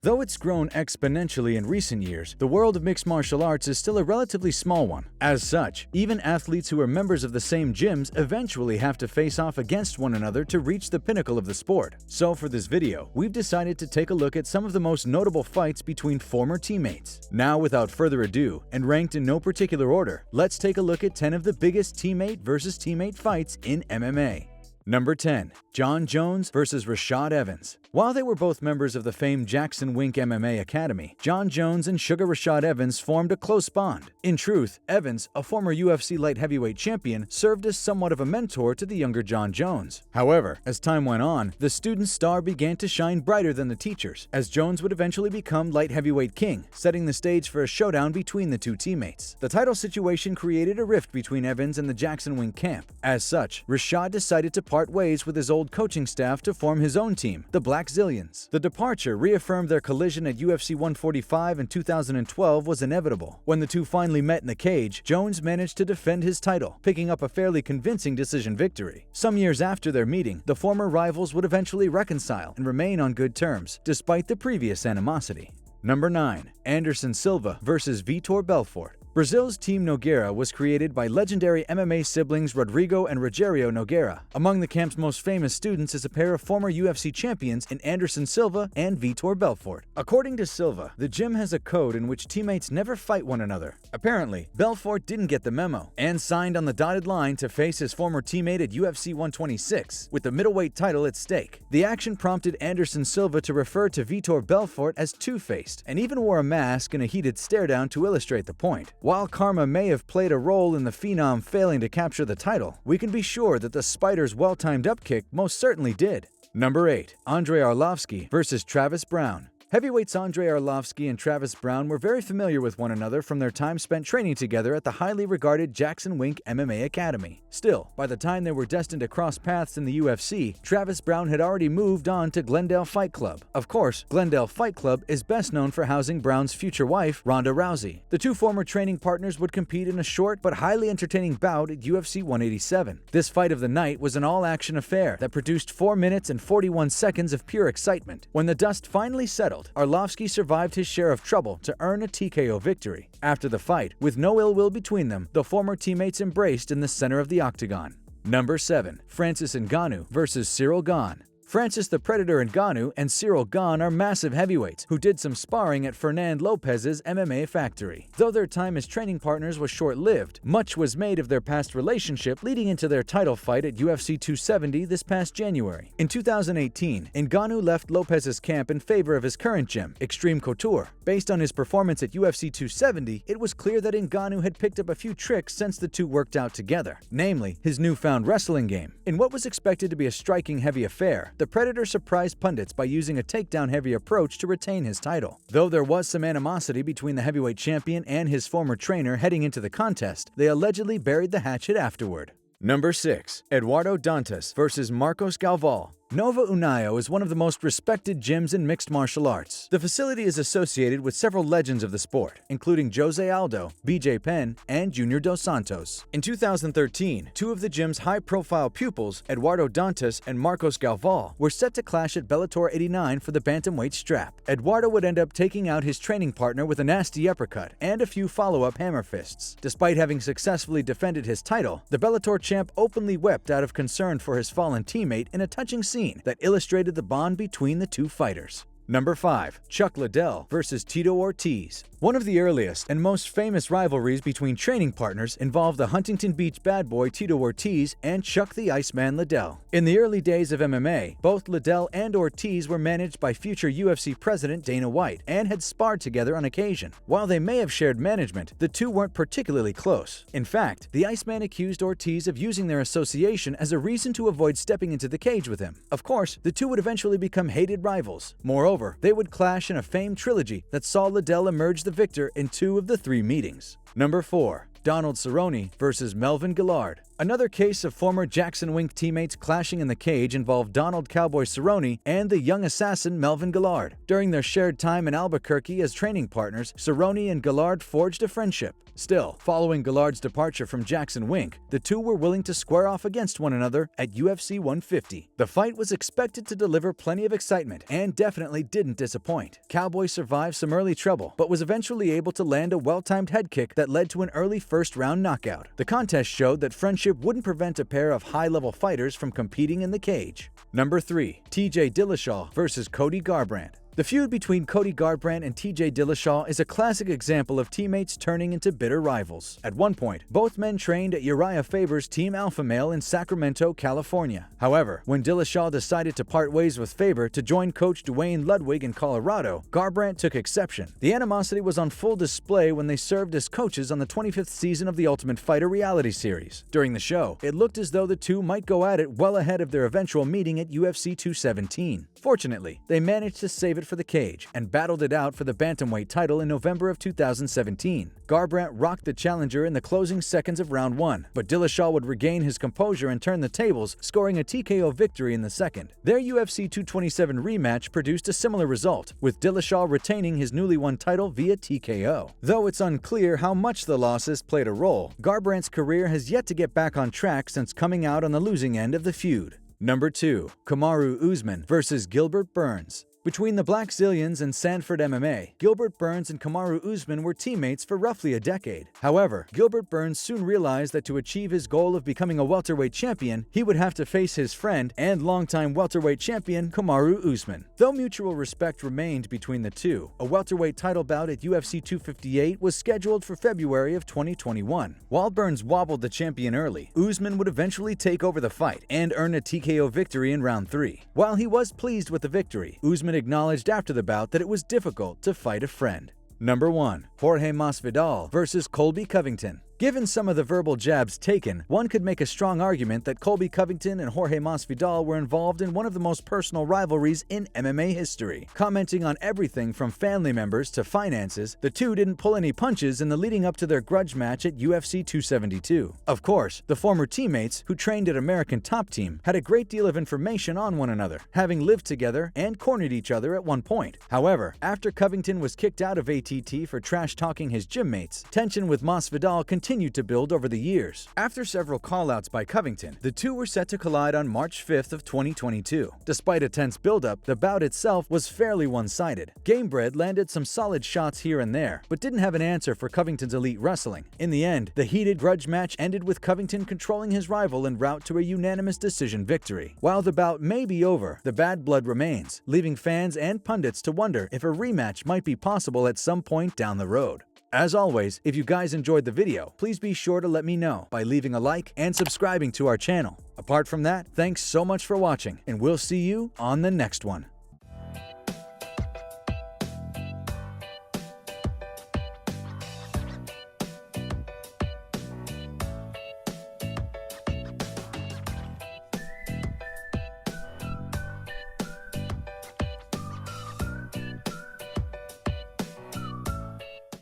Though it's grown exponentially in recent years, the world of mixed martial arts is still a relatively small one. As such, even athletes who are members of the same gyms eventually have to face off against one another to reach the pinnacle of the sport. So for this video, we've decided to take a look at some of the most notable fights between former teammates. Now, without further ado, and ranked in no particular order, let's take a look at 10 of the biggest teammate versus teammate fights in MMA. Number 10. Jon Jones vs. Rashad Evans. While they were both members of the famed Jackson Wink MMA Academy, Jon Jones and Sugar Rashad Evans formed a close bond. In truth, Evans, a former UFC light heavyweight champion, served as somewhat of a mentor to the younger Jon Jones. However, as time went on, the student's star began to shine brighter than the teacher's, as Jones would eventually become light heavyweight king, setting the stage for a showdown between the two teammates. The title situation created a rift between Evans and the Jackson Wink camp. As such, Rashad decided to part ways with his old coaching staff to form his own team, the Black Zillions. The departure reaffirmed their collision at UFC 145 in 2012 was inevitable. When the two finally met in the cage, Jones managed to defend his title, picking up a fairly convincing decision victory. Some years after their meeting, the former rivals would eventually reconcile and remain on good terms, despite the previous animosity. Number 9. Anderson Silva vs. Vitor Belfort. Brazil's Team Nogueira was created by legendary MMA siblings Rodrigo and Rogério Nogueira. Among the camp's most famous students is a pair of former UFC champions in Anderson Silva and Vitor Belfort. According to Silva, the gym has a code in which teammates never fight one another. Apparently, Belfort didn't get the memo and signed on the dotted line to face his former teammate at UFC 126, with the middleweight title at stake. The action prompted Anderson Silva to refer to Vitor Belfort as two-faced, and even wore a mask in a heated stare-down to illustrate the point. While karma may have played a role in the Phenom failing to capture the title, we can be sure that the Spider's well-timed upkick most certainly did. Number 8. Andre Arlovski vs. Travis Browne. Heavyweights Andre Arlovski and Travis Browne were very familiar with one another from their time spent training together at the highly regarded Jackson Wink MMA Academy. Still, by the time they were destined to cross paths in the UFC, Travis Browne had already moved on to Glendale Fight Club. Of course, Glendale Fight Club is best known for housing Browne's future wife, Ronda Rousey. The two former training partners would compete in a short but highly entertaining bout at UFC 187. This fight of the night was an all-action affair that produced 4 minutes and 41 seconds of pure excitement. When the dust finally settled, Arlovski survived his share of trouble to earn a TKO victory. After the fight, with no ill will between them, the former teammates embraced in the center of the octagon. Number 7. Francis Ngannou vs. Ciryl Gane. Francis the Predator Ngannou and Ciryl Gane are massive heavyweights who did some sparring at Fernand Lopez's MMA factory. Though their time as training partners was short-lived, much was made of their past relationship leading into their title fight at UFC 270 this past January. In 2018, Ngannou left Lopez's camp in favor of his current gym, Extreme Couture. Based on his performance at UFC 270, it was clear that Ngannou had picked up a few tricks since the two worked out together, namely his newfound wrestling game. In what was expected to be a striking heavy affair, the Predator surprised pundits by using a takedown-heavy approach to retain his title. Though there was some animosity between the heavyweight champion and his former trainer heading into the contest, they allegedly buried the hatchet afterward. Number 6. Eduardo Dantas vs. Marcos Galvao. Nova União is one of the most respected gyms in mixed martial arts. The facility is associated with several legends of the sport, including Jose Aldo, BJ Penn, and Junior Dos Santos. In 2013, two of the gym's high-profile pupils, Eduardo Dantas and Marcos Galvao, were set to clash at Bellator 89 for the bantamweight strap. Eduardo would end up taking out his training partner with a nasty uppercut and a few follow-up hammer fists. Despite having successfully defended his title, the Bellator champ openly wept out of concern for his fallen teammate in a touching scene that illustrated the bond between the two fighters. Number 5. Chuck Liddell vs. Tito Ortiz. One of the earliest and most famous rivalries between training partners involved the Huntington Beach bad boy Tito Ortiz and Chuck the Iceman Liddell. In the early days of MMA, both Liddell and Ortiz were managed by future UFC president Dana White and had sparred together on occasion. While they may have shared management, the two weren't particularly close. In fact, the Iceman accused Ortiz of using their association as a reason to avoid stepping into the cage with him. Of course, the two would eventually become hated rivals. Moreover, they would clash in a famed trilogy that saw Liddell emerge the victor in 2 of the 3 meetings. Number 4. Donald Cerrone vs. Melvin Guillard. Another case of former Jackson Wink teammates clashing in the cage involved Donald Cowboy Cerrone and the young assassin Melvin Guillard. During their shared time in Albuquerque as training partners, Cerrone and Guillard forged a friendship. Still, following Guillard's departure from Jackson Wink, the two were willing to square off against one another at UFC 150. The fight was expected to deliver plenty of excitement and definitely didn't disappoint. Cowboy survived some early trouble, but was eventually able to land a well-timed head kick that led to an early first-round knockout. The contest showed that friendship wouldn't prevent a pair of high-level fighters from competing in the cage. Number 3. TJ Dillashaw versus Cody Garbrandt. The feud between Cody Garbrandt and TJ Dillashaw is a classic example of teammates turning into bitter rivals. At one point, both men trained at Uriah Faber's Team Alpha Male in Sacramento, California. However, when Dillashaw decided to part ways with Faber to join coach Dwayne Ludwig in Colorado, Garbrandt took exception. The animosity was on full display when they served as coaches on the 25th season of The Ultimate Fighter reality series. During the show, it looked as though the two might go at it well ahead of their eventual meeting at UFC 217. Fortunately, they managed to save it for the cage and battled it out for the bantamweight title in November of 2017. Garbrandt rocked the challenger in the closing seconds of round 1, but Dillashaw would regain his composure and turn the tables, scoring a TKO victory in the second. Their UFC 227 rematch produced a similar result, with Dillashaw retaining his newly won title via TKO. Though it's unclear how much the losses played a role, Garbrandt's career has yet to get back on track since coming out on the losing end of the feud. Number 2. Kamaru Usman versus Gilbert Burns. Between the Black Zillions and Sanford MMA, Gilbert Burns and Kamaru Usman were teammates for roughly a decade. However, Gilbert Burns soon realized that to achieve his goal of becoming a welterweight champion, he would have to face his friend and longtime welterweight champion Kamaru Usman. Though mutual respect remained between the two, a welterweight title bout at UFC 258 was scheduled for February of 2021. While Burns wobbled the champion early, Usman would eventually take over the fight and earn a TKO victory in round 3. While he was pleased with the victory, Usman acknowledged after the bout that it was difficult to fight a friend. Number 1. Jorge Masvidal versus Colby Covington. Given some of the verbal jabs taken, one could make a strong argument that Colby Covington and Jorge Masvidal were involved in one of the most personal rivalries in MMA history. Commenting on everything from family members to finances, the two didn't pull any punches in the leading up to their grudge match at UFC 272. Of course, the former teammates, who trained at American Top Team, had a great deal of information on one another, having lived together and cornered each other at one point. However, after Covington was kicked out of ATT for trash-talking his gym mates, tension with Masvidal continued to build over the years. After several call-outs by Covington, the two were set to collide on March 5th of 2022. Despite a tense build-up, the bout itself was fairly one-sided. Gamebred landed some solid shots here and there, but didn't have an answer for Covington's elite wrestling. In the end, the heated grudge match ended with Covington controlling his rival en route to a unanimous decision victory. While the bout may be over, the bad blood remains, leaving fans and pundits to wonder if a rematch might be possible at some point down the road. As always, if you guys enjoyed the video, please be sure to let me know by leaving a like and subscribing to our channel. Apart from that, thanks so much for watching, and we'll see you on the next one.